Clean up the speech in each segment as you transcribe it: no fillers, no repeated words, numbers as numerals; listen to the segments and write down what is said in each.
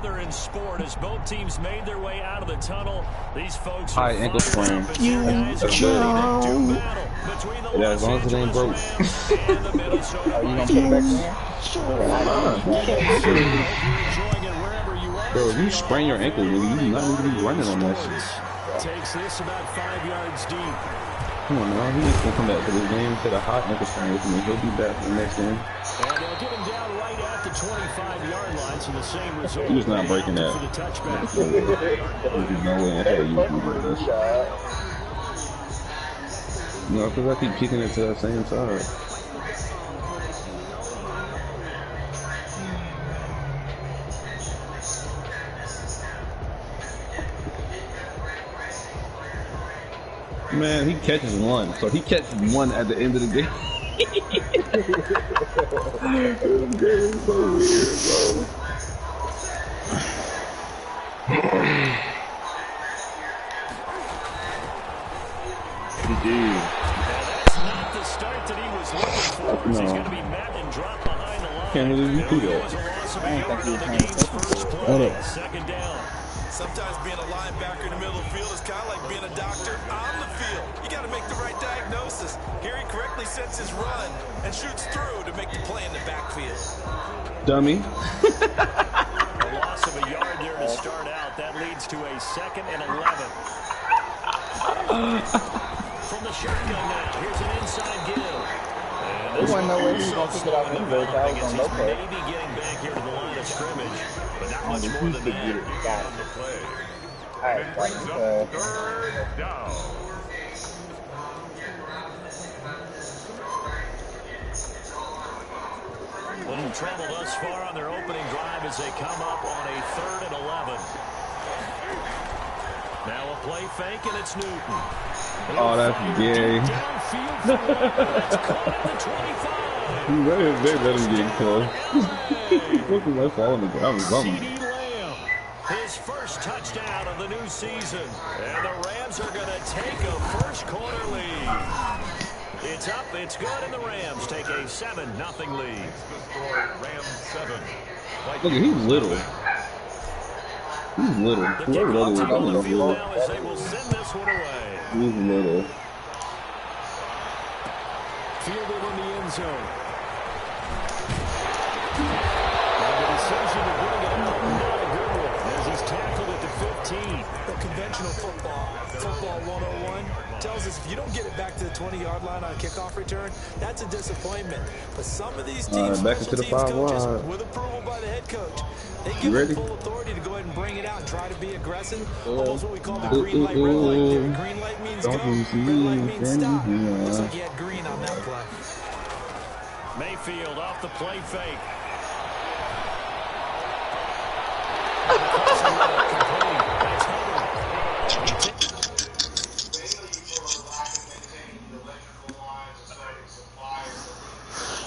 another in sport as both teams made their way out of the tunnel. These folks high ankle sprain. Yeah, as long as it ain't broke. Are you gonna put it back in? Bro, if you sprain your ankle, you do not need to be running on that shit. Takes this about 5 yards deep. Come on now, he just gonna come back to this game, hit a hot ankle sprain with me. He'll be back for the next game. And they'll get him down right at the 25-yard line, so the same result. He was not breaking that. For the touchback. There's no way in hell you can do this. No, because I keep kicking it to that same side. Man, he catches one, so he catches one at the end of the game. This game is so weird, bro. Dude. That's not the start that he was looking for. No. He's going to be Madden dropped behind the line. Can't believe you do that. Hold up. Second down. Sometimes being a linebacker in the middle of the field is kind of like being a doctor on the field. You got to make the right diagnosis. Here he correctly sets his run and shoots through to make the play in the backfield. Dummy. A loss of a yard there to start out. That leads to a 2nd and 11. From the shotgun now, here's an inside give. They want to know where he's going to pick it up anyway. I was on no play. Maybe getting back here to the line of scrimmage, but not much more than that. On the play. Alright, Third down. Little trouble thus far on their opening drive as they come up on a 3rd and 11. Now a play fake, and it's Newton. Oh, that's gay. They let him get close. Look at that fall on the ground. SJDillardPark, his first touchdown of the new season. And the Rams are going to take a first quarter lead. It's up, it's good, and the Rams take a 7-0 lead. Rams 7. Look, he's little. He's little. Whoever that is, I don't know who now as they will send this one away. He's little. Fielded in the end zone. And the decision to bring it out, not a good one, as he's tackled at the 15. The conventional football 101, tells us if you don't get it back to the 20-yard line on a kickoff return, that's a disappointment. But some of these teams, back into the 5 wide. with approval by the head coach, they give them full authority to go ahead and bring it out and try to be aggressive. Almost what we call the green light, red light there. Green light means go, red light means stop. Looks like he had green on that play. Mayfield off the play fake.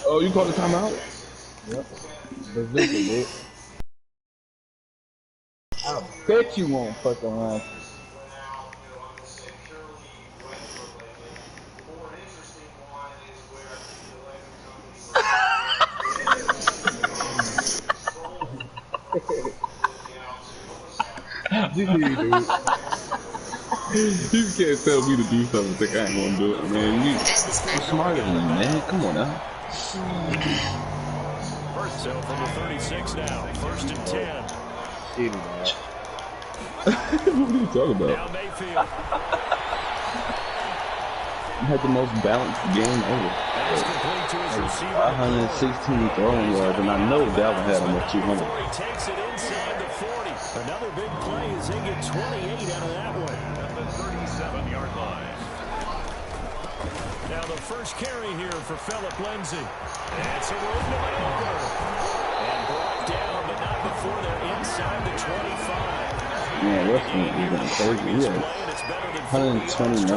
Oh, you called the timeout? Yep. I bet you won't fucking run. You can't tell me to do something and think I ain't gonna do it, man. You're smarter than me, man. Come on now. First so from the 36 now. 1st and 10. What are you talking about? Now Mayfield. You had the most balanced game ever. That is complete to his receiver. 116 throwing yards, and I know Dalvin had almost 200. He takes it inside the 40. Another big play as they get 28 out of that one. At the 37-yard line. Now the first carry here for Phillip Lindsay. It's a room to maneuver. And brought down, but not before they're inside the 25. Man, Westbrook is going crazy. Yeah. 129.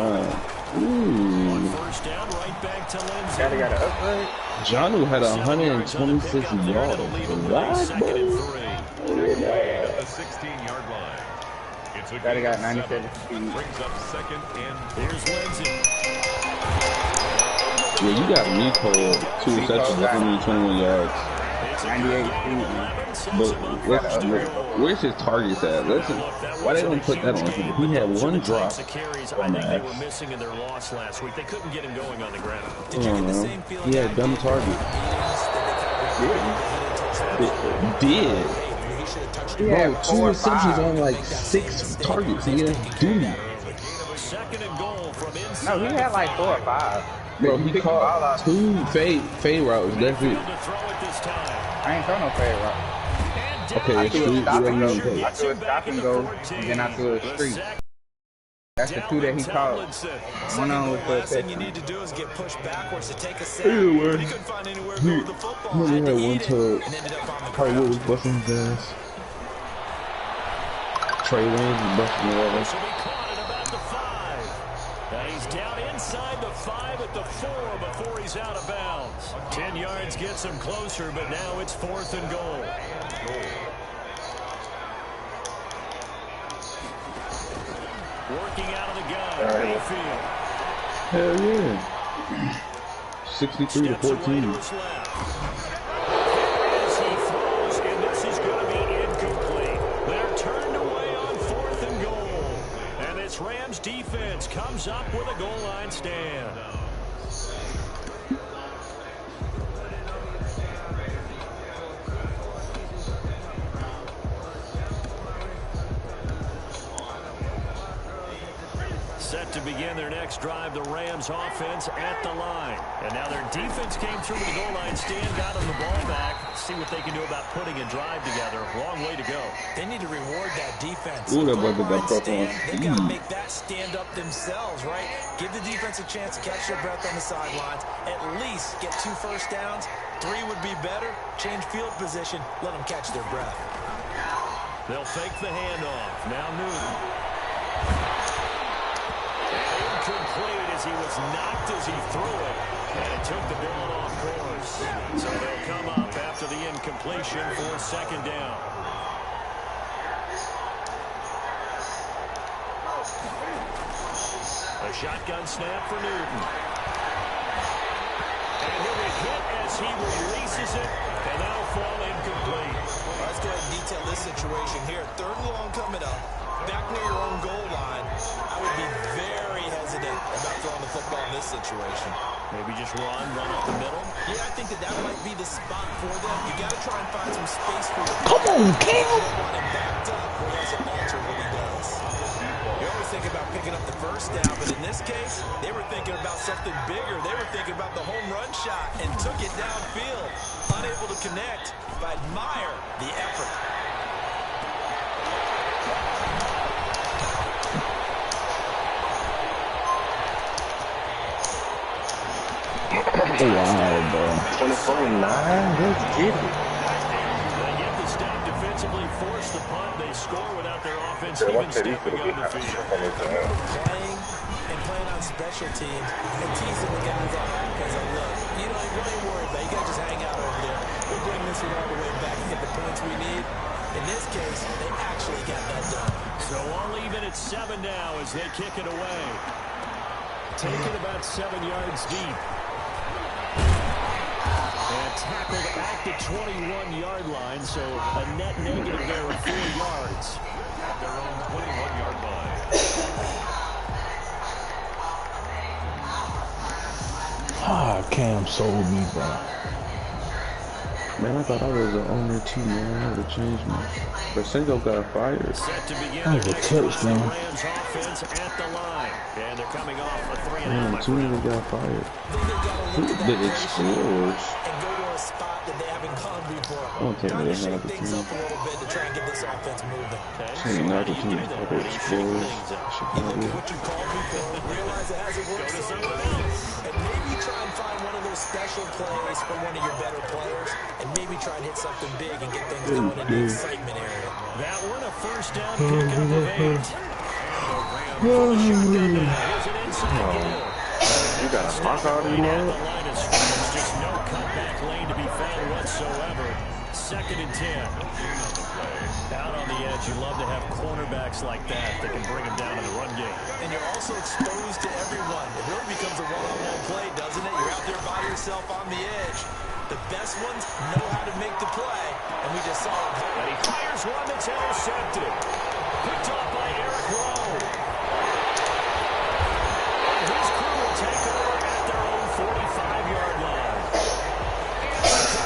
Ooh. First down, right back to Lindsay. Gotta got an upgrade. Johnu had 126 yards. What? Second and 3. At the 16-yard line. It's a Gotta got 97 speed. brings up 2nd and Here's Lindsay. Yeah, you got Rico 2 receptions, 121 yards. 98 speed, man. But where's his targets at? Why they don't put that on him? He had one drop. I think they were missing in their loss last week. They couldn't get him going on the ground. Did you get the same feeling? He had dumb target. Did. Bro, 2 receptions on like 6 targets. He didn't do that. Second and goal from inside. No, he had like 4 or 5. Bro, he caught 2 fade routes. That's it. I ain't throw no fade route. Okay, I threw a stop and go, and then I threw a street. That's the 2 that he caught. One on with the last thing you need to do is get pushed backwards to take a sack. Anyway, He couldn't find anywhere to go with the football. he had one tug. And ended up on the Probably was busting his ass. Trey Wayne was busting his ass. So he caught it about the 5. And he's down inside the 5 at the 4 before he's out of bounds. 10 yards gets him closer, but now it's 4th and goal. Working out of the gun, Mayfield. Hell yeah. 63 to 14. As he throws, and this is going to be incomplete. They're turned away on 4th and goal. And this Rams defense comes up with a goal line stand. Set to begin their next drive, the Rams offense at the line. And now their defense came through with the goal line stand, got them the ball back. See what they can do about putting a drive together. Long way to go. They need to reward that defense. Ooh, that brother got stuff on. They've got to make that stand up themselves, right? Give the defense a chance to catch their breath on the sidelines. At least get 2 first downs. 3 would be better. Change field position. Let them catch their breath. They'll fake the handoff. Now Newton. Incomplete as he was knocked as he threw it. And it took the ball off course. So they'll come up after the incompletion for 2nd down. A shotgun snap for Newton. And he'll be hit as he releases it. And that'll fall incomplete. Let's go ahead and detail this situation here. 3rd and long coming up. Back near your own goal line. I would be very hesitant about throwing the football in this situation. Maybe just run up the middle. Yeah, I think that might be the spot for them. You got to try and find some space for your Come on, Cam! You want him backed up where he has to alter what he does. You always think about picking up the first down, but in this case, they were thinking about something bigger. They were thinking about the home run shot and took it downfield. Unable to connect, but admire the effort. Wow, bro. 24-9, let's get it. They get the stop defensively, force the punt. They score without their offense even stepping on the field. Playing on special teams and teasing the guys on offense. Look, you don't even worry about it. You got to just hang out over there. We'll bring this one all the way back and get the points we need. In this case, they actually got that done. So all even at 7 now as they kick it away. Taken about 7 yards deep. And tackled at the 21-yard line, so a net negative there of 4 yards. At their own 21-yard line. Ah, Cam sold me, bro. Man, I thought I was the owner too, man. I had to change me. But Sengo got fired. That was a touchdown. Rams offense at the line. And they're coming off a 3-and-out. Man, two of them got fired. The Explorers. And go to a spot that they haven't gone before. I don't think Trying they to have shake the things team. up a little bit to try and get this offense moving. Saying not the team. The Explorers. What you called before, realize it hasn't worked so well. And maybe try and find one of those special plays from one of your better players, and maybe try and hit something big and get things going in the excitement area. That one a first down pickup of 8. Here's an inside goal. You got a mark out of you, At the line of scrimmage, just no cutback lane to be found whatsoever. 2nd and 10. Out on the edge, you love to have cornerbacks like that can bring them down in the run game. And you're also exposed to everyone. It really becomes a one-on-one play, doesn't it? You're out there by yourself on the edge. The best ones know how to make the play, and we just saw it. And he fires one that's intercepted. Picked off by Eric Rowe. And his crew will take over at their own 45-yard line.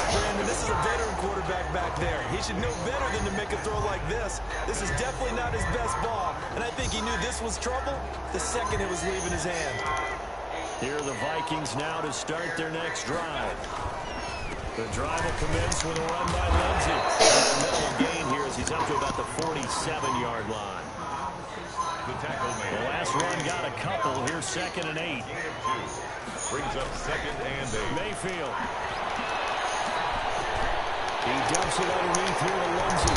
Brandon, this is a veteran quarterback back there. He should know better than to make a throw like this. This is definitely not his best ball, and I think he knew this was trouble the second it was leaving his hand. Here are the Vikings now to start their next drive. The drive will commence with a run by Lindsey. Middle gain here as he's up to about the 47-yard line. The last run got a couple. Here's 2nd and 8. Brings up 2nd and 8. Mayfield. He dumps it underneath here to Lindsey.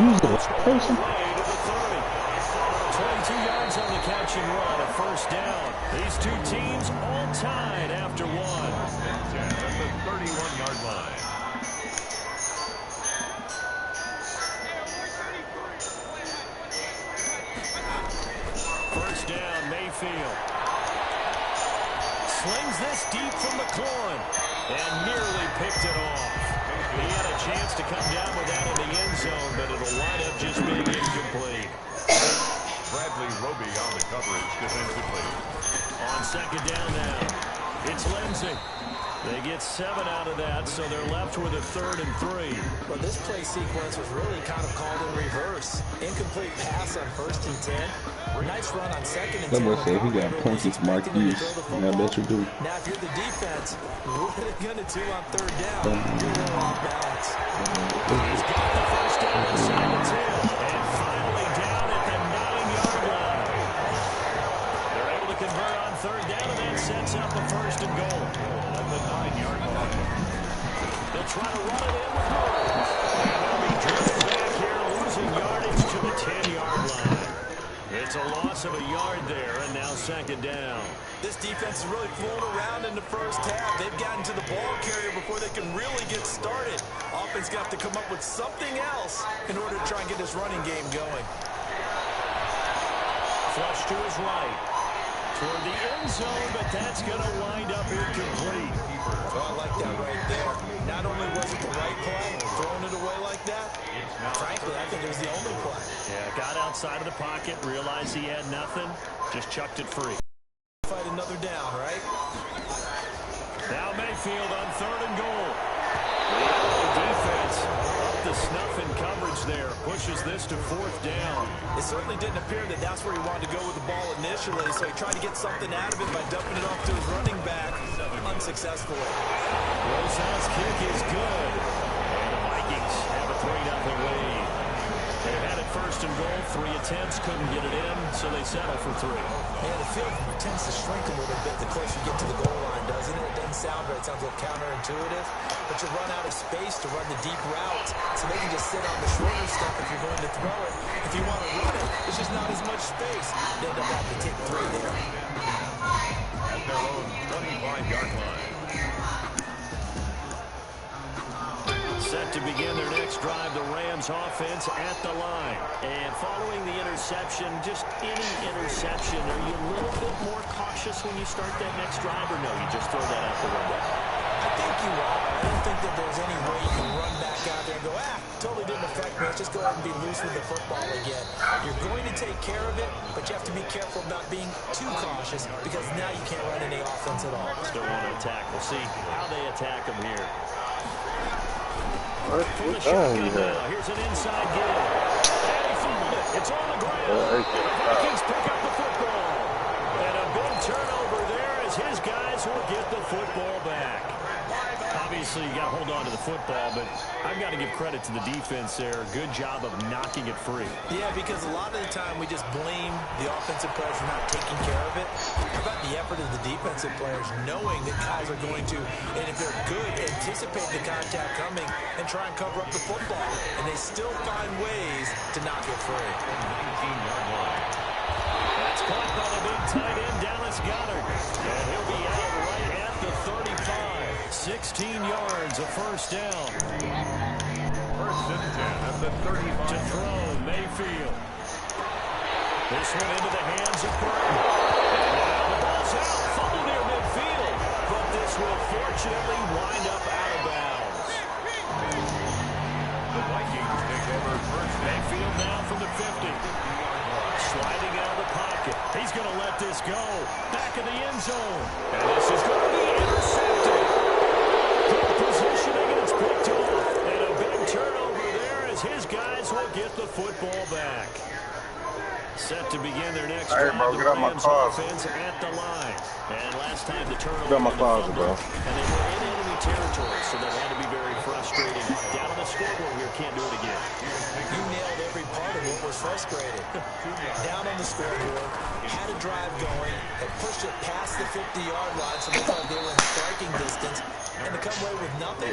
Use the person. 22 yards on the catch and run, a first down. These two teams all tied after one. At the 31-yard line. First down, Mayfield. Slings this deep from McLaurin and nearly picked it off. He had a chance to come down with that in the end zone, but it'll wind up just being incomplete. Bradley Roby on the coverage defensively. On 2nd down now, it's Lindsey. They get 7 out of that, so they're left with a 3rd and 3. Well, this play sequence was really kind of called in reverse. Incomplete pass on 1st and 10. Nice run on 2nd and 10. That boy said he got punches marked use. I bet you do. Now, if you're the defense, what are they going to do on 3rd down? You're a little off balance. He's got the first down inside the 10. And finally down at the 9-yard line. They're able to convert on 3rd down, and that sets up a 1st and goal. At the 9-yard line. They'll try to run it in with Moore. And they'll be driven back here, losing yardage to the 10-yard line. It's a loss of a yard there, and now 2nd down. This defense is really fooling around in the first half. They've gotten to the ball carrier before they can really get started. Offense got to come up with something else in order to try and get this running game going. Flush to his right. Toward the end zone, but that's going to wind up incomplete. Well, I like that right there. Not only was it the right play, throwing it away like that, frankly, I think it was the only play. Yeah, got outside of the pocket, realized he had nothing, just chucked it free. Fight another down, right? Now Mayfield on 3rd and goal. Defense up the snuff in coverage there. Pushes this to 4th down. It certainly didn't appear that that's where he wanted to go with the ball initially, so he tried to get something out of it by dumping it off to his running back unsuccessfully. Rosen's kick is good. And the Vikings have a 3-0 lead. They had it 1st and goal, 3 attempts, couldn't get it in, so they settle for 3. Yeah, the field tends to shrink a little bit the closer you get to the goal line, doesn't it? It doesn't sound right. It sounds a little counterintuitive. But you run out of space to run the deep routes, so they can just sit on the shorter stuff if you're going to throw it. If you want to run it, there's just not as much space. They end up having to take 3 there. At their own 25-yard line. Set to begin their next drive, the Rams offense at the line. And following the interception, just any interception, are you a little bit more cautious when you start that next drive, or no, you just throw that out the window? I think you are. I don't think that there's any way you can run back out there and go, totally didn't affect me. Let's just go ahead and be loose with the football again. You're going to take care of it, but you have to be careful about being too cautious because now you can't run any offense at all. Still want to attack. We'll see how they attack them here. What For the is shotgun that? now. Here's an inside give. And he fumbled it. It's on the ground. And the Vikings pick up the football. And a big turnover there as his guys will get the football back. Obviously, you got to hold on to the football, but I've got to give credit to the defense there. Good job of knocking it free. Yeah, because a lot of the time we just blame the offensive players for not taking care of it. How about the effort of the defensive players knowing that guys are going to, and if they're good, anticipate the contact coming and try and cover up the football. And they still find ways to knock it free. 19-yard line. That's caught by the big tight end, Dallas Goedert. And he'll be out right at the 35. 16 yards, a first down. 1st and 10 at the 35. To throw, Mayfield. This one into the hands of Burton. And the ball's out, fumble near midfield. But this will unfortunately wind up out of bounds. The Vikings take over first. Mayfield now from the 50. Sliding out of the pocket. He's going to let this go. Back in the end zone. And this is going to be intercepted. Good positioning, and it's picked off. And a big turnover there as his guys will get the football back. Set to begin their next drive. The Rams offense at the line. And last time the turnover. Got my closet, bro. And they were in enemy territory, so that had to be very frustrating. Down on the scoreboard here, can't do it again. You nailed every part of what was frustrating. Down on the scoreboard, had a drive going, had pushed it past the 50-yard line, so they thought they were in striking distance, and to come away with nothing.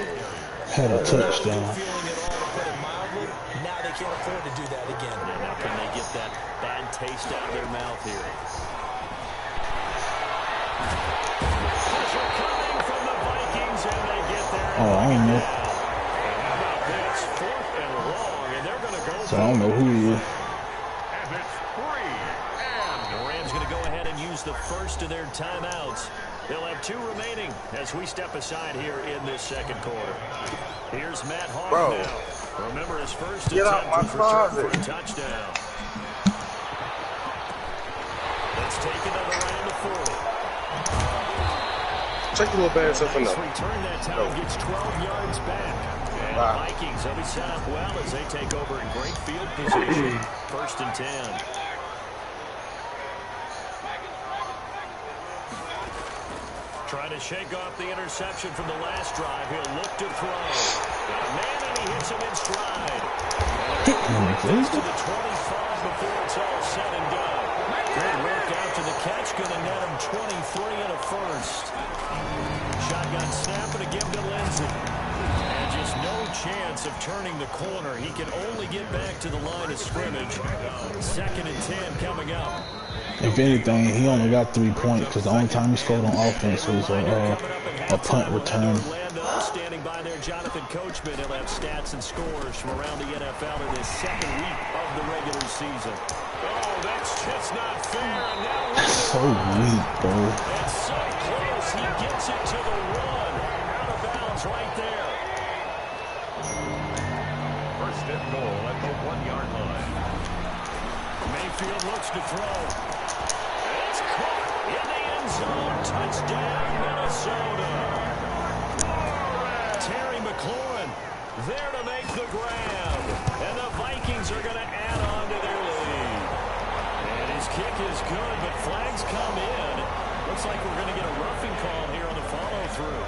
Had a touchdown. Feeling it all, to put it mildly. Now they can't afford to do that again. Now can they get that bad taste out of their mouth here? Pressure coming from the Vikings, and they get there. Oh, I don't know. And how about this? 4th and long, and they're going to go. So I don't know who he is. And it's free. And The Rams going to go ahead and use the first of their timeouts. They'll have 2 remaining as we step aside here in this second quarter. Here's Matt Hawk now. Remember his first attempt was returned for a touchdown. Let's take another round of 40. Check your little bad stuff in there. Return that time gets 12 yards back. And the Vikings will be set up well as they take over in great field position. 1st and 10. Trying to shake off the interception from the last drive. He'll look to throw. Got a man, and he hits him in stride. Gets to the 25 before it's all said and done. Great work after the catch. Going to net him 23 and a first. Shotgun snap and a give to Lindsey. And just no chance of turning the corner. He can only get back to the line of scrimmage. 2nd and 10 coming up. If anything, he only got 3 points because the only time he scored on offense was a punt return. Standing by there, Jonathan Coachman. He'll have stats and scores from around the NFL in his 2nd week of the regular season. Oh, that's just not fair. And now That's so weak, bro. it's so close. He gets it to the 1. Out of bounds right there. first and goal at the 1-yard line. Mayfield looks to throw. It's caught in the end zone. Touchdown, Minnesota. Terry McLaurin there to make the grab. And the Vikings are going to add on to their lead. And his kick is good, but flags come in. Looks like we're going to get a roughing call here on the follow-through.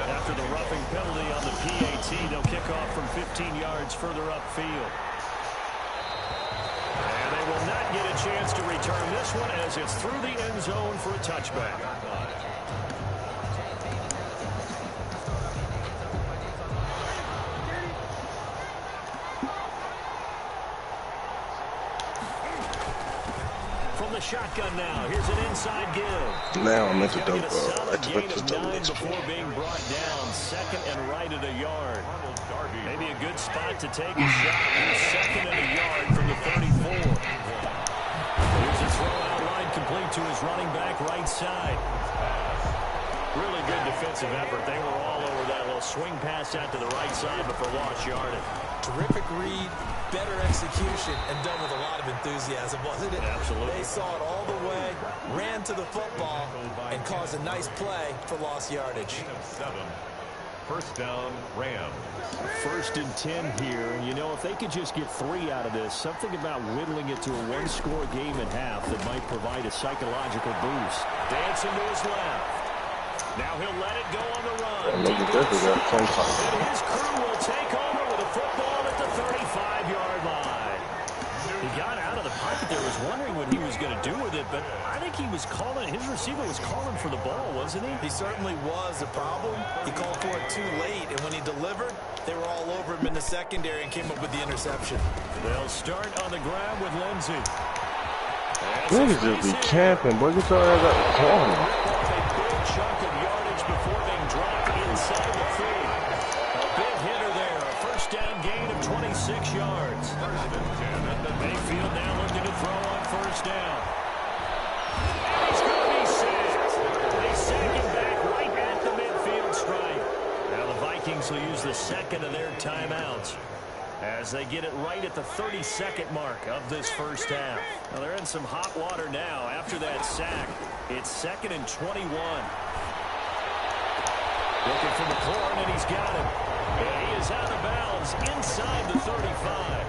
After the roughing penalty on the PAT, they'll kick off from 15 yards further upfield. And they will not get a chance to return this one as it's through the end zone for a touchback. From the shotgun now, here's an inside give. Now I'm into Get a solid gain dope. of 9 before being brought down. 2nd and right at a yard. Maybe a good spot to take a shot. He's 2nd and a yard from the 34. Here's a throw out line complete to his running back right side. Really good defensive effort. They were all over that little swing pass out to the right side before lost yardage. Terrific read, better execution, and done with a lot of enthusiasm, wasn't it? Absolutely. They saw it all the way, ran to the football, and caused a nice play for lost yardage. 7. First down, Rams. 1st and 10 here. And, you know, if they could just get 3 out of this, something about whittling it to a 1-score game at half that might provide a psychological boost. Dancing to his left. Now he'll let it go on the run. And his crew will take over with a football at the 35-yard line. He got out of the pocket there, was wondering what he was going to do with it, but I think he was calling, his receiver was calling for the ball, wasn't he? He certainly was. The problem, he called for it too late, and when he delivered, they were all over him in the secondary and came up with the interception. They'll start on the ground with Lindsey. Niggas just be camping. Boy, get your ass out the corner. Chunk of yardage before being dropped inside the 3. A big hitter there. A first down gain of 26 yards. Mayfield now looking to throw on first down. Vikings will use the second of their timeouts as they get it right at the 32nd mark of this first half. Now they're in some hot water now after that sack. It's 2nd and 21. Looking for McLaurin, and he's got it. And he is out of bounds inside the 35.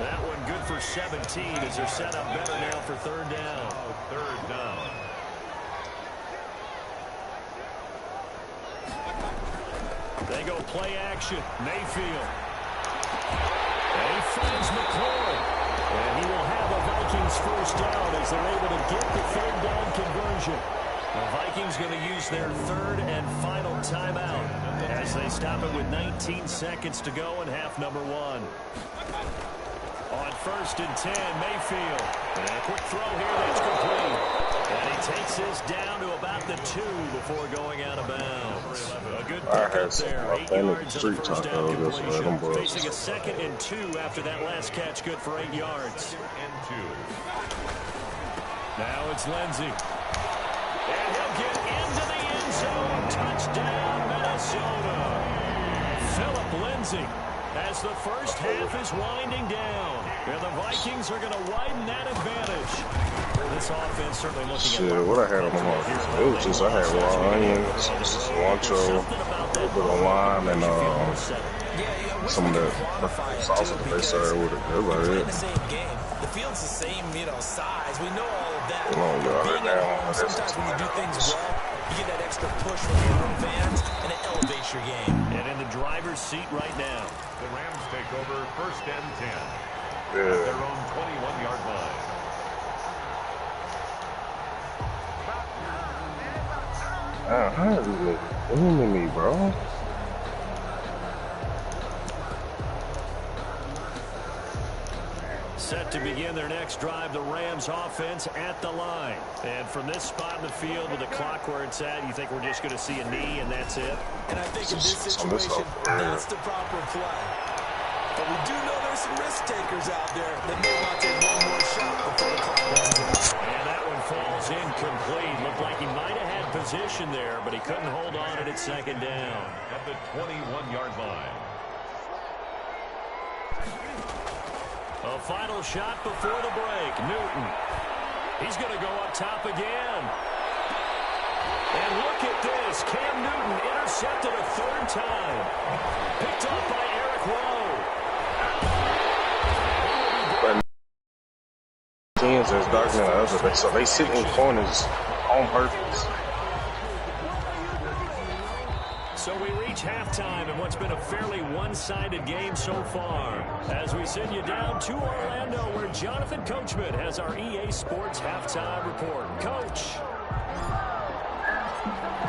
That one good for 17 as they're set up better now for third down. Third down. They go play action. Mayfield. And he finds McLaurin. And he will have the Vikings first down as they're able to get the third down conversion. The Vikings going to use their third and final timeout as they stop it with 19 seconds to go in half number 1. On 1st and 10, Mayfield. And a quick throw here that's complete. And he takes this down to about the 2 before going out of bounds. A good pickup there. 8 yards on the first down completion. Facing a 2nd and 2 after that last catch, good for 8 yards. And 2. Now it's Lindsey. And he'll get into the end zone. Touchdown, Minnesota. Philip Lindsey as the first half is winding down. And the Vikings are going to widen that advantage. This offense certainly looking at what I had on my mind. It was just, I had raw onions, cilantro, a little bit of lime, and some of that sauce that they serve with it. That's about it. The field's the same, size. We know all of that. Sometimes when you do things well, you get that extra push from your own fans, and it elevates your game. And in the driver's seat right now. The Rams take over 1st and 10. Yeah. At their own 21-yard line. How is it aiming me, bro? Set to begin their next drive, the Rams offense at the line. And from this spot in the field with the clock where it's at, you think we're just going to see a knee and that's it? And I think in this situation, that's the proper play. But we do know there's some risk takers out there that may want to take one more shot before the clock runs out. And that one falls incomplete. Looked like he might have had position there, but he couldn't hold on it at 2nd down. At the 21-yard line. A final shot before the break. Newton. He's going to go up top again. And look at this. Cam Newton intercepted a 3rd time. Picked up by Eric Rowe. Teams is darker than the other, so they sit in corners on purpose. So we reach halftime in what's been a fairly one-sided game so far. As we send you down to Orlando, where Jonathan Coachman has our EA Sports halftime report. Coach.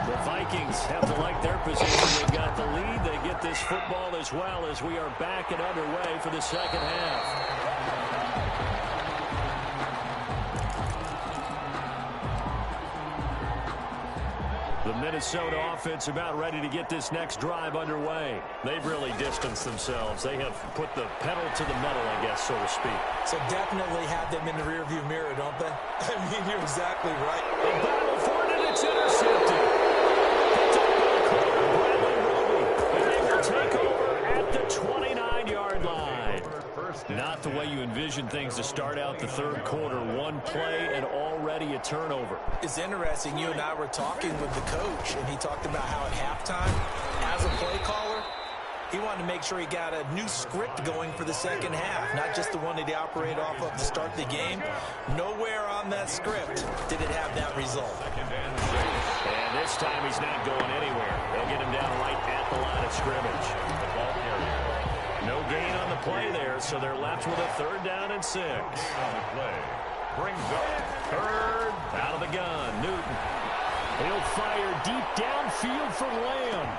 The Vikings have to like their position. They've got the lead. They get this football as well as we are back and underway for the second half. The Minnesota offense about ready to get this next drive underway. They've really distanced themselves. They have put the pedal to the metal, I guess, so to speak. So definitely have them in the rearview mirror, don't they? I mean, you're exactly right. The battle for it, and it's intercepted. Picked up by corner Bradley Roby. And they will take over at the 29-yard line. Not the way you envision things to start out the third quarter. One play and already a turnover. It's interesting. You and I were talking with the coach, and he talked about how at halftime, as a play caller, he wanted to make sure he got a new script going for the second half, not just the one that he operated off of to start the game. Nowhere on that script did it have that result. And this time he's not going anywhere. They'll get him down right at the line of scrimmage. The ball carrier. No gain on the play there, so they're left with a 3rd down and 6. On the play. Brings up 3rd out of the gun. Newton. He'll fire deep downfield for Lamb.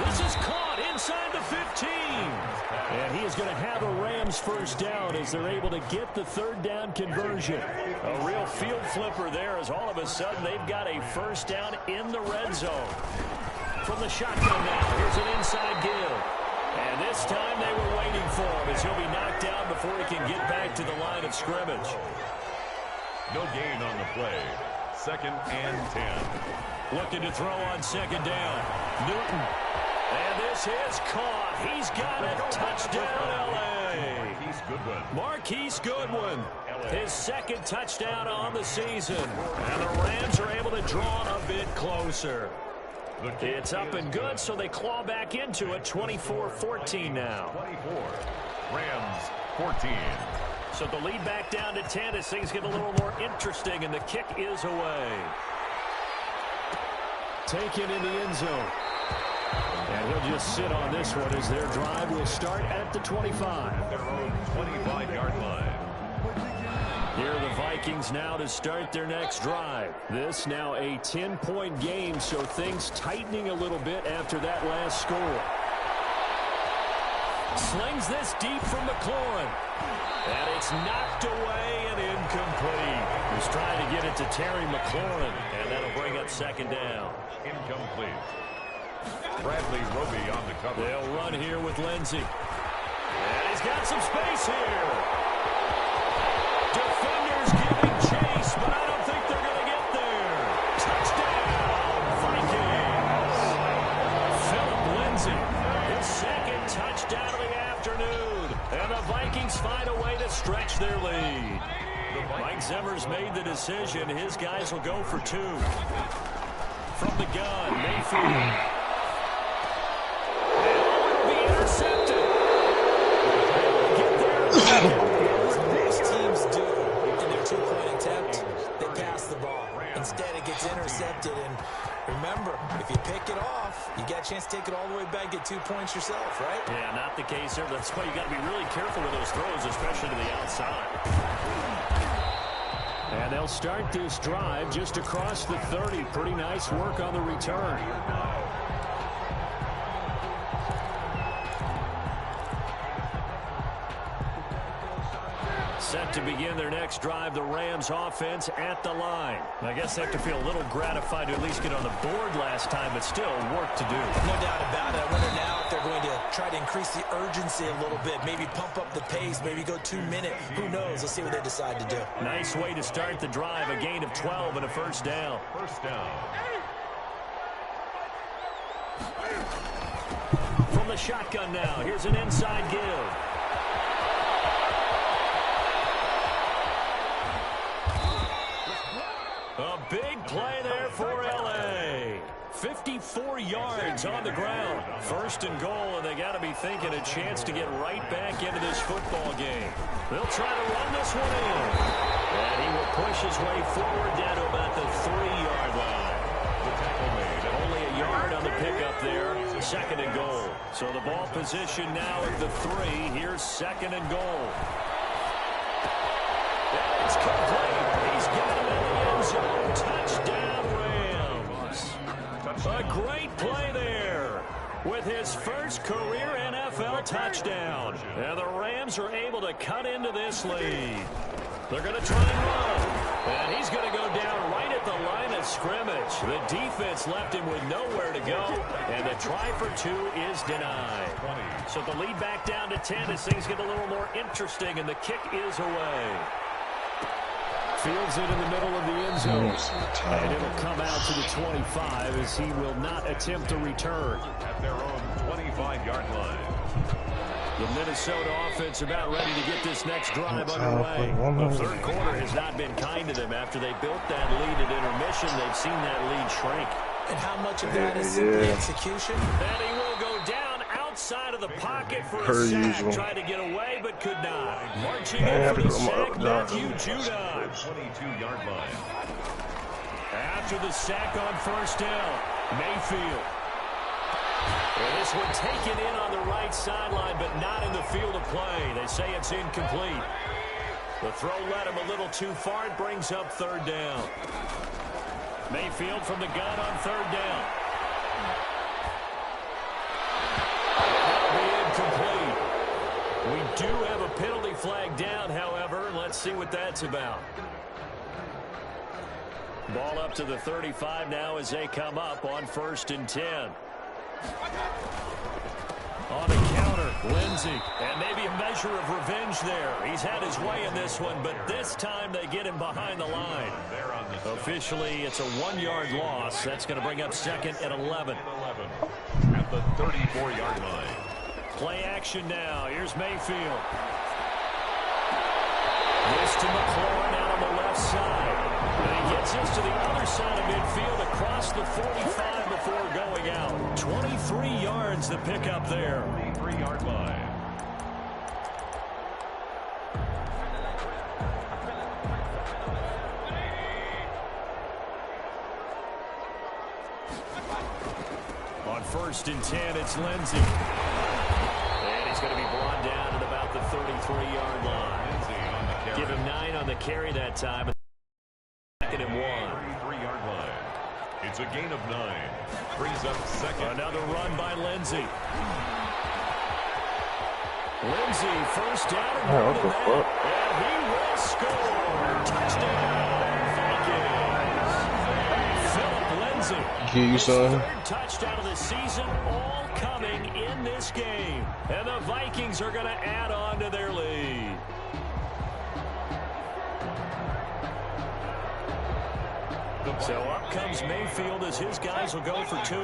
This is caught inside the 15. And he is going to have a Rams first down as they're able to get the 3rd down conversion. A real field flipper there as all of a sudden they've got a first down in the red zone. From the shotgun now, here's an inside give. And this time they were waiting for him as he'll be knocked down before he can get back to the line of scrimmage. no gain on the play. 2nd and 10. Looking to throw on 2nd down. Newton. And This is caught. He's got it. Touchdown, L.A. Marquise Goodwin. His second touchdown on the season. And the Rams are able to draw a bit closer. It's up and good, so they claw back into it. 24-14 now. 24. Rams 14. So the lead back down to 10 as things get a little more interesting, and the kick is away. Taken in the end zone. And he'll just sit on this one as their drive will start at the 25. Their own 25-yard line. Here are the Vikings now to start their next drive. This now a 10-point game, so things tightening a little bit after that last score. Slings this deep from McLaurin. And it's knocked away and incomplete. He's trying to get it to Terry McLaurin, and that'll bring up second down. Incomplete. Bradley Roby on the cover. They'll run here with Lindsey. And he's got some space here. Defenders giving chase, but I don't think they're going to get there. Touchdown, Vikings. Philip Lindsey, his second touchdown of the afternoon. And the Vikings find a way to stretch their lead. Mike Zimmer's made the decision. His guys will go for two. From the gun, Mayfield. Intercepted. Get there. What most teams do in their two-point attempt, they pass the ball. Instead, it gets intercepted. And remember, if you pick it off, you get a chance to take it all the way back, get 2 points yourself, right? Yeah, not the case there. That's why you got to be really careful with those throws, especially to the outside. And they'll start this drive just across the 30. Pretty nice work on the return. Set to begin their next drive, the Rams offense at the line. I guess they have to feel a little gratified to at least get on the board last time, but still work to do. No doubt about it. I wonder now if they're going to try to increase the urgency a little bit, maybe pump up the pace, maybe go 2 minute. Who knows? Let's see what they decide to do. Nice way to start the drive, a gain of 12 and a first down. First down. From the shotgun now, here's an inside give. A big play there for L.A. 54 yards on the ground. First and goal, and they got to be thinking a chance to get right back into this football game. They'll try to run this one in. And he will push his way forward down to about the 3-yard line. The tackle made. Only a yard on the pickup there. Second and goal. So the ball position now at the 3. Here's second and goal. And it's complete. He's got him in the end zone. Touchdown, Rams. A great play there with his first career NFL touchdown. And the Rams are able to cut into this lead. They're going to try and run. And he's going to go down right at the line of scrimmage. The defense left him with nowhere to go. And the try for 2 is denied. So the lead back down to 10 as things get a little more interesting. And the kick is away. Fields it in the middle of the end zone. And it'll come out to the 25 as he will not attempt to return. At their own 25-yard line. The Minnesota offense about ready to get this next drive underway. The third quarter has not been kind to them. After they built that lead at intermission, they've seen that lead shrink. And how much of that is simply execution? And he will go down outside of the pocket for a sack. Tried to get away, but could not. Marching in for the sack, Matthew Judon. 22-yard line. After the sack on first down, Mayfield. And this one taken in on the right sideline, but not in the field of play. They say it's incomplete. The throw led him a little too far. It brings up third down. Mayfield from the gun on third down. That'll be incomplete. We do have a penalty flag down, however. Let's see what that's about. Ball up to the 35 now as they come up on 1st and 10. On the counter, Lindsey. And maybe a measure of revenge there. He's had his way in this one, but this time they get him behind the line. Officially, it's a 1-yard loss. That's going to bring up 2nd and 11. At the 34-yard line. Play action now. Here's Mayfield. This to McLaurin out on the left side. And he gets this to the other side of midfield across the 45 before going out. 23 yards the pickup there. 23-yard line. On 1st and 10, it's Lindsey. And he's going to be brought down at about the 33-yard line. Give him 9 on the carry that time. 2nd and 1. 33-yard line. It's a gain of 9. Brings up 2nd. Another run by Lindsey. Lindsey, 1st down. Oh, what the fuck? And he will score. Touchdown, Vikings. Philip Lindsey. Hear you, son. 3rd touchdown of the season, all coming in this game. And the Vikings are going to add on to their lead. So up comes Mayfield as his guys will go for 2.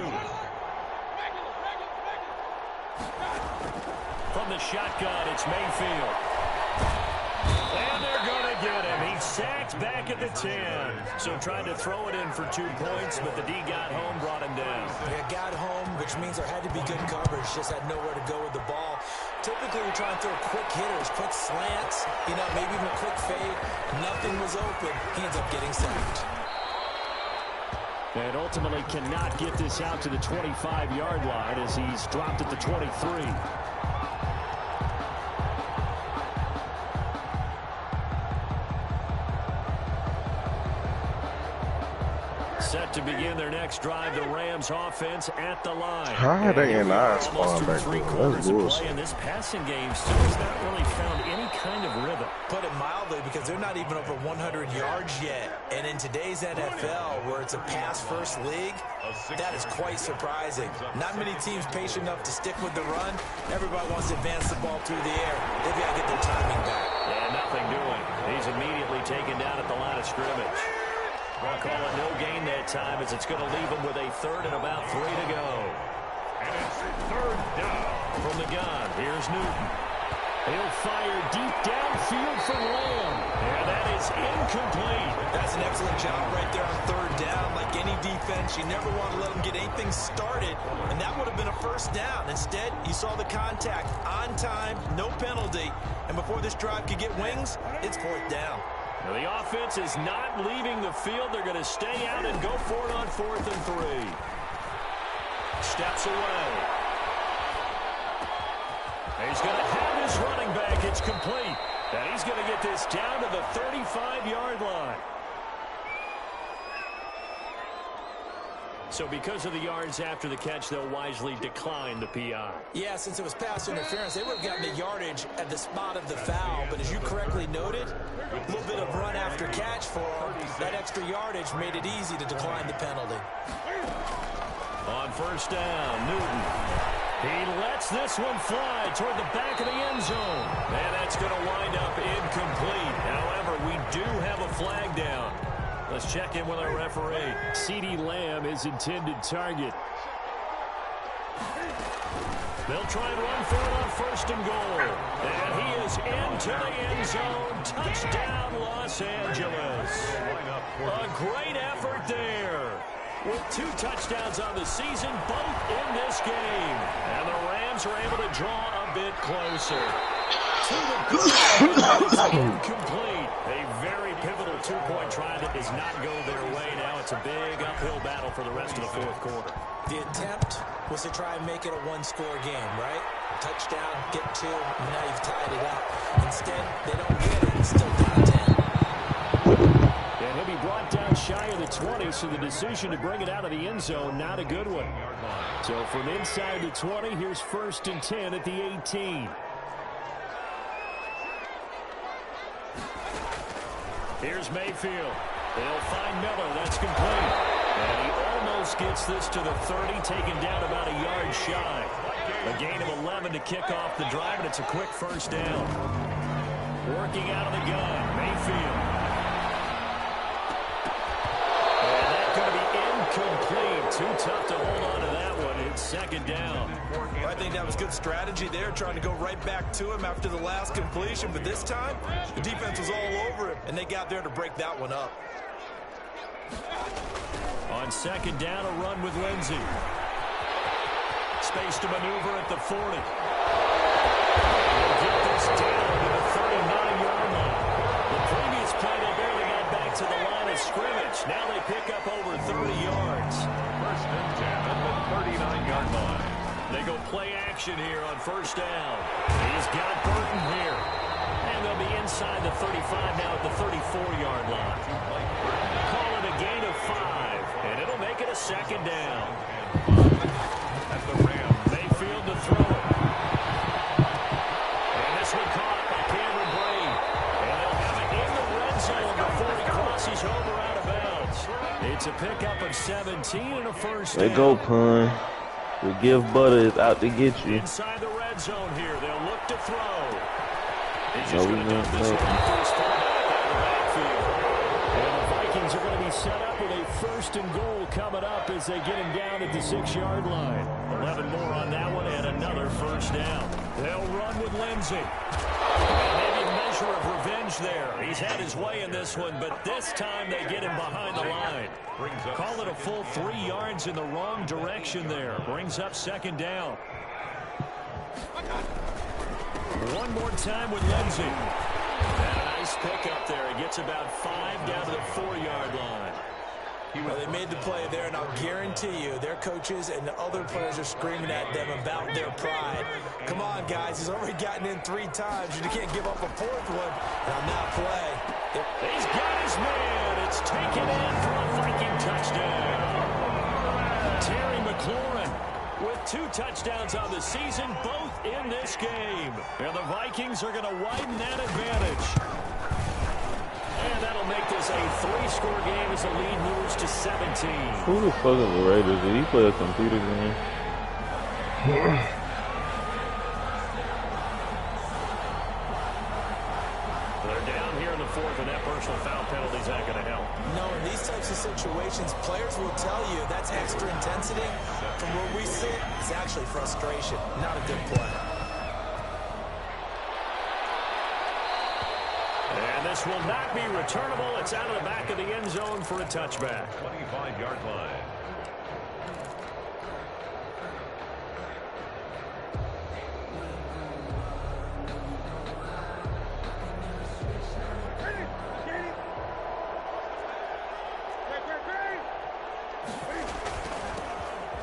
From the shotgun, it's Mayfield. And they're going to get him. He's sacked back at the 10. So tried to throw it in for 2 points, but the D got home, brought him down. Yeah, got home, which means there had to be good coverage. Just had nowhere to go with the ball. Typically, we try and throw quick hitters, quick slants, maybe even a quick fade. Nothing was open. He ends up getting sacked. And ultimately cannot get this out to the 25-yard line as he's dropped at the 23. Set to begin their next drive, the Rams offense at the line. How they in our spawn back there? That's bullshit. And this passing game still has not really found any kind of rhythm. Put it mildly, because they're not even over 100 yards yet. And in today's NFL, where it's a pass-first league, that is quite surprising. Not many teams patient enough to stick with the run. Everybody wants to advance the ball through the air. They've got to get their timing back. And nothing doing. He's immediately taken down at the line of scrimmage. We'll call it no gain that time as it's going to leave him with a 3rd and about 3 to go. And it's 3rd down. From the gun, here's Newton. He'll fire deep downfield for Lamb. And that is incomplete. That's an excellent job right there on 3rd down. Like any defense, you never want to let them get anything started. And that would have been a 1st down. Instead, you saw the contact on time, no penalty. And before this drive could get wings, it's 4th down. Now the offense is not leaving the field. They're going to stay out and go for it on 4th and 3. Steps away. He's going to have his running back. It's complete. And he's going to get this down to the 35-yard line. So because of the yards after the catch, they'll wisely decline the PI. Yeah, since it was pass interference, they would have gotten the yardage at the spot of the foul. But as you correctly noted, a little bit of run after catch for them. That extra yardage made it easy to decline the penalty. On 1st down, Newton. He lets this one fly toward the back of the end zone. And that's going to wind up incomplete. However, we do have a flag down. Let's check in with our referee. CeeDee Lamb is intended target. They'll try and run for it on 1st and goal. And he is into the end zone. Touchdown, Los Angeles. A great effort there. With 2 touchdowns on the season, both in this game. And the Rams are able to draw a bit closer. To the goal. Incomplete. A very pivotal 2-point try that does not go their way. Now it's a big uphill battle for the rest of the 4th quarter. The attempt was to try and make it a 1-score game, right? Touchdown, get 2, and now you've tied it up. Instead, they don't get it. It's still down 10. And he'll be brought down shy of the 20, so the decision to bring it out of the end zone, not a good one. So from inside the 20, here's 1st and 10 at the 18. Here's Mayfield. They'll find Miller. That's complete. And he almost gets this to the 30, taken down about a yard shy. A gain of 11 to kick off the drive, and it's a quick 1st down. Working out of the gun, Mayfield. And that's going to be incomplete. Too tough to hold on to that one. It's second down. I think that was good strategy there, trying to go right back to him after the last completion. But this time, the defense was all over him, and they got there to break that one up. On second down, a run with Lindsey. Space to maneuver at the 40. They'll get this down to the 39-yard line. The previous play, they barely got back to the line of scrimmage. Now they pick up over 30 yards. First and 10 at the 39-yard line. They go play action here on first down. He's got Burton here. And they'll be inside the 35 now at the 34-yard line. Call it a gain of 5, and it'll make it a second down. At the Rams. Mayfield to throw it. And this one caught by Cameron Brate. And they'll have it in the red zone before he crosses over out of bounds. It's a pickup of 17 and a first down. There go, pun. The gift butter is out to get you. Inside the red zone here. They'll look to throw. He's No, just we going to dump this won't. one off to his fullback out of the backfield. And the Vikings are going to be set up with a first and goal coming up as they get him down at the 6-yard line. 11 more on that one and another first down. They'll run with Lindsey. And maybe a measure of revenge there. He's had his way in this one, but this time they get him behind the line. Call it a full 3 yards in the wrong direction there. Brings up second down. One more time with Lindsey. And a nice pickup there. He gets about 5 down to the 4-yard line. Well, they made the play there, and I'll guarantee you their coaches and the other players are screaming at them about their pride. Come on, guys. He's already gotten in 3 times. You can't give up a 4th one on that play. He's got his man. It's taken in for a Viking touchdown. Terry McLaurin with 2 touchdowns on the season, both in this game. And the Vikings are going to widen that advantage. And that'll make this a 3-score game as the lead moves to 17. Who the fuck is the Raiders? Did he play a computer game? They're down here in the 4th, and that personal foul penalty is not going to help. No, in these types of situations, players will tell you that's extra intensity. From where we sit, it's actually frustration, not a good play. And this will not be returnable. It's out of the back of the end zone for a touchback. 25-yard line.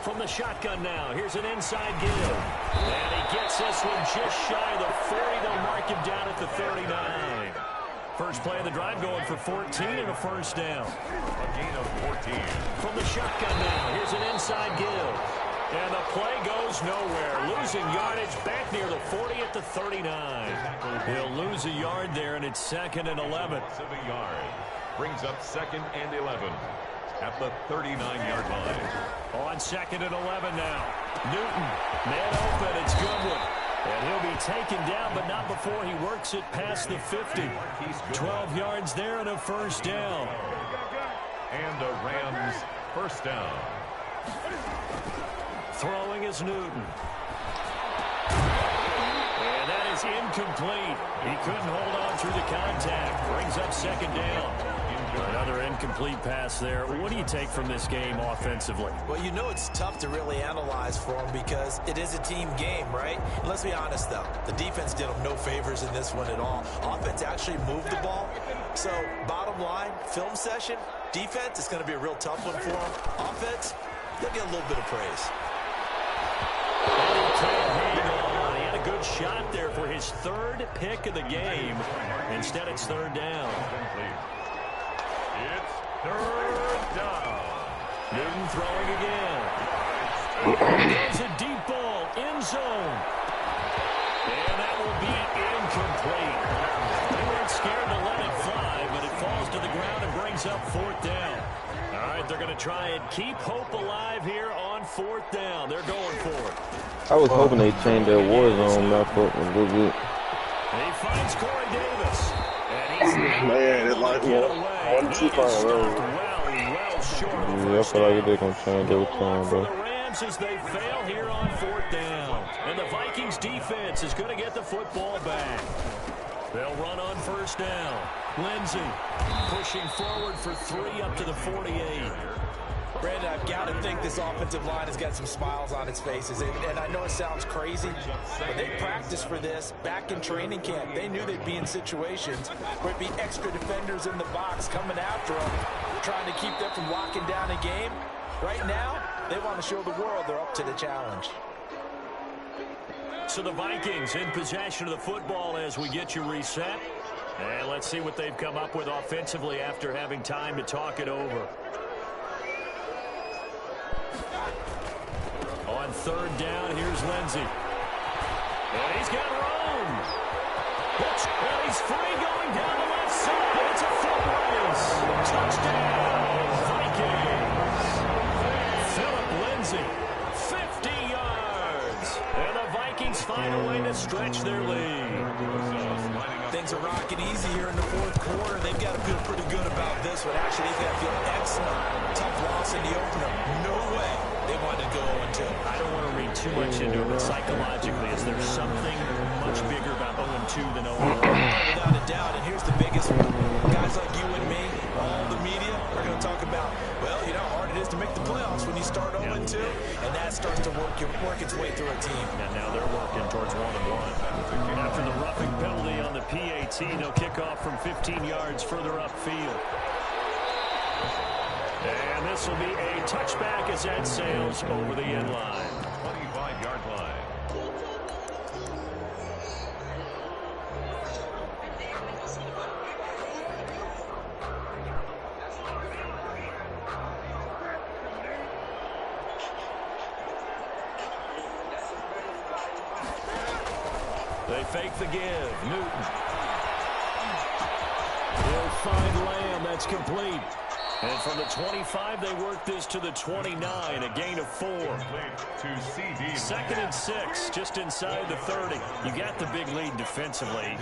From the shotgun now, here's an inside give. And he gets this one just shy of the 40. They'll mark him down at the 39. First play of the drive going for 14 and a first down. A gain of 14. From the shotgun now, here's an inside give. And the play goes nowhere. Losing yardage back near the 40 at the 39. He'll lose a yard there, and it's 2nd and 11. Of a yard. Brings up 2nd and 11 at the 39-yard line. On 2nd and 11 now. Newton, man open, it's Goodwin. And he'll be taken down, but not before he works it past the 50. 12 yards there and a first down. And a Rams first down. Throwing is Newton. And that is incomplete. He couldn't hold on through the contact. Brings up second down. Another incomplete pass there. What do you take from this game offensively? Well, you know it's tough to really analyze for them because it is a team game, right? Let's be honest, though. The defense did them no favors in this one at all. Offense actually moved the ball. So, bottom line, film session, defense is going to be a real tough one for them. Offense, they'll get a little bit of praise. And he can't hang on. He had a good shot there for his 3rd pick of the game. Instead, it's 3rd down. It's 3rd down. Newton throwing again. There's a deep ball, end zone. And that will be incomplete. They weren't scared to let it fly, but it falls to the ground and brings up 4th down. All right, they're going to try and keep hope alive here on 4th down. They're going for it. I was hoping they changed their war zone map up a little bit. And he finds Corey Davis. And he's Man, it's like 1-2 well short of a I first feel like down. they're gonna change every time, For bro. the Rams as they fail here on 4th down. And the Vikings defense is going to get the football back. They'll run on 1st down. Lindsey pushing forward for 3 up to the 48. Brandon, I've got to think this offensive line has got some smiles on its faces. And I know it sounds crazy, but they practiced for this back in training camp. They knew they'd be in situations where it'd be extra defenders in the box coming after them, trying to keep them from locking down a game. Right now, they want to show the world they're up to the challenge. So the Vikings in possession of the football as we get you reset. And let's see what they've come up with offensively after having time to talk it over. On 3rd down, here's Lindsey. And he's got room. And he's free going down the left side. It's a foot race. Touchdown, Vikings. Philip Lindsey, 50 yards. And the Vikings find a way to stretch their lead. Things are rocking easy here in the 4th quarter. They've got to feel pretty good about this one. Actually, they've got to feel excellent. Tough loss in the opener. No way they wanted to go 0-2. I don't want to read too much into it, but psychologically, is there something much bigger about 0-2 than 0-1? Without a doubt, and here's the biggest one. Guys like you and me, all the media, are going to talk about, well, you know how hard it is to make the playoffs when you start 0-2, and that starts to work its way through a team. And now they're working towards 1-1. After the roughing penalty on the PAT, they'll kick off from 15 yards further upfield. And this will be a touchback as that sails over the end line. 25-yard line. They fake the give. Newton. He'll find Lamb. That's complete. And from the 25, they work this to the 29, a gain of 4. Second and 6, just inside the 30. You got the big lead defensively.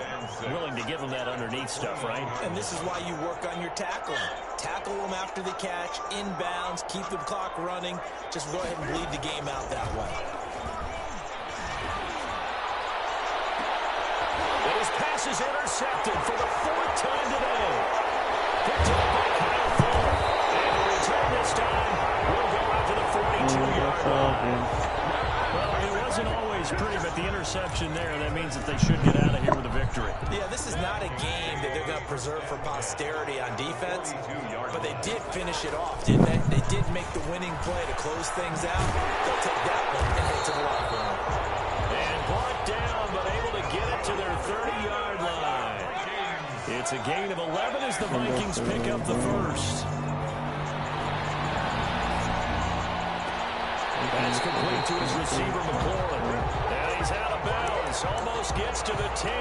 Willing to give them that underneath stuff, right? And this is why you work on your tackling. Tackle them after the catch, inbounds, keep the clock running. Just go ahead and bleed the game out that way. His pass is intercepted for the 4th time today. Picked up by Kyle Fuller. And the return this time will go out to the 42-yard line. Well, it wasn't always pretty, but the interception there, that means that they should get out of here with a victory. Yeah, this is not a game that they're going to preserve for posterity on defense, but they did finish it off, didn't they? They did make the winning play to close things out. They'll take that one and head to the locker room. And brought down, but able to get it to their 30-yard line. It's a gain of 11 as the Vikings pick up the first. That's complete to his receiver, McLaurin. And he's out of bounds. Almost gets to the 10.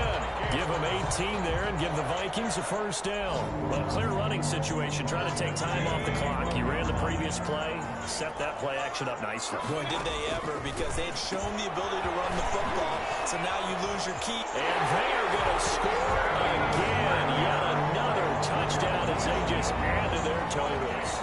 Give him 18 there and give the Vikings a first down. Well, clear running situation. Trying to take time off the clock. He ran the previous play. Set that play action up nicely. Boy, did they ever, because they had shown the ability to run the football. So now you lose your key. And they are going to score again. Yet another touchdown as they just add to their totals.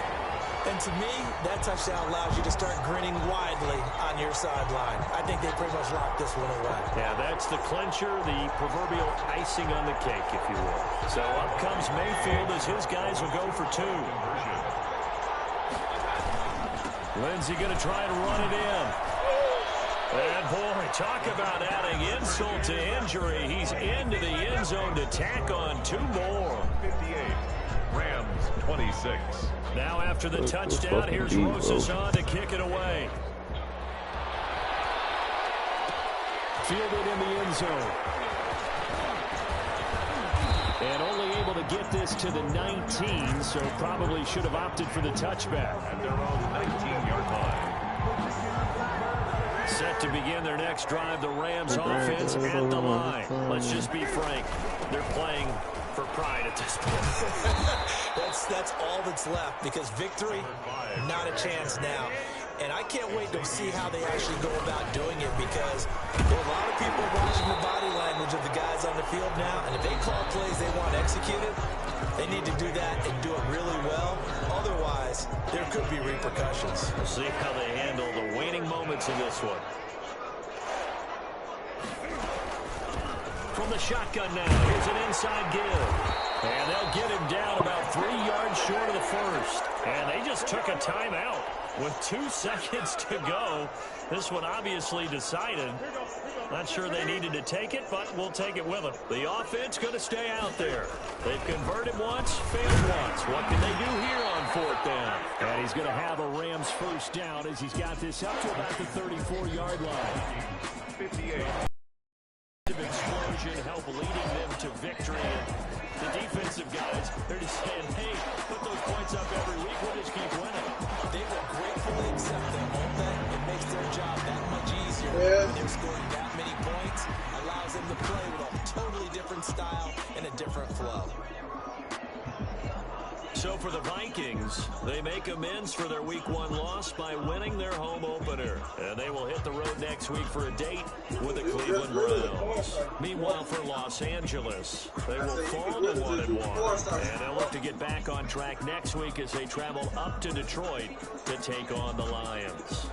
And to me, that touchdown allows you to start grinning widely on your sideline. I think they pretty much locked this one away. Yeah, that's the clincher, the proverbial icing on the cake, if you will. So up comes Mayfield as his guys will go for 2. Lindsey going to try to run it in. And boy, talk about adding insult to injury. He's into the end zone to tack on 2 more. 58. Rams 26. Now after the touchdown, here's Rosas on to kick it away. Fielded in the end zone. And only able to get this to the 19, so probably should have opted for the touchback. At their own 19-yard line. Set to begin their next drive, the Rams offense at the line. Let's just be frank, they're playing for pride at this point. That's all that's left, because victory, not a chance now. And I can't wait to see how they actually go about doing it, because there are a lot of people watching the body language of the guys on the field now, and if they call plays they want executed, they need to do that and do it really well. Otherwise, there could be repercussions. We'll see how they handle the waning moments in this one. From the shotgun now, here's an inside give. And they'll get him down about 3 yards short of the first. And they just took a timeout with 2 seconds to go. This one obviously decided. Not sure they needed to take it, but we'll take it with them. The offense going to stay out there. They've converted once, failed once. What can they do here on 4th down? And he's going to have a Rams first down as he's got this up to about the 34-yard line. 58. Explosion help leading them to victory. The defensive guys, they're just saying, hey, put those points up every week. We'll just keep winning. They will gratefully accept their own bet. It makes their job that much easier. When they're scoring that many points, allows them to play with a totally different style and a different flow. So for the Vikings, they make amends for their Week 1 loss by winning their home opener. And they will hit the road next week for a date with the Cleveland Browns. Meanwhile, for Los Angeles, they will fall to 1-1. And they'll look to get back on track next week as they travel up to Detroit to take on the Lions.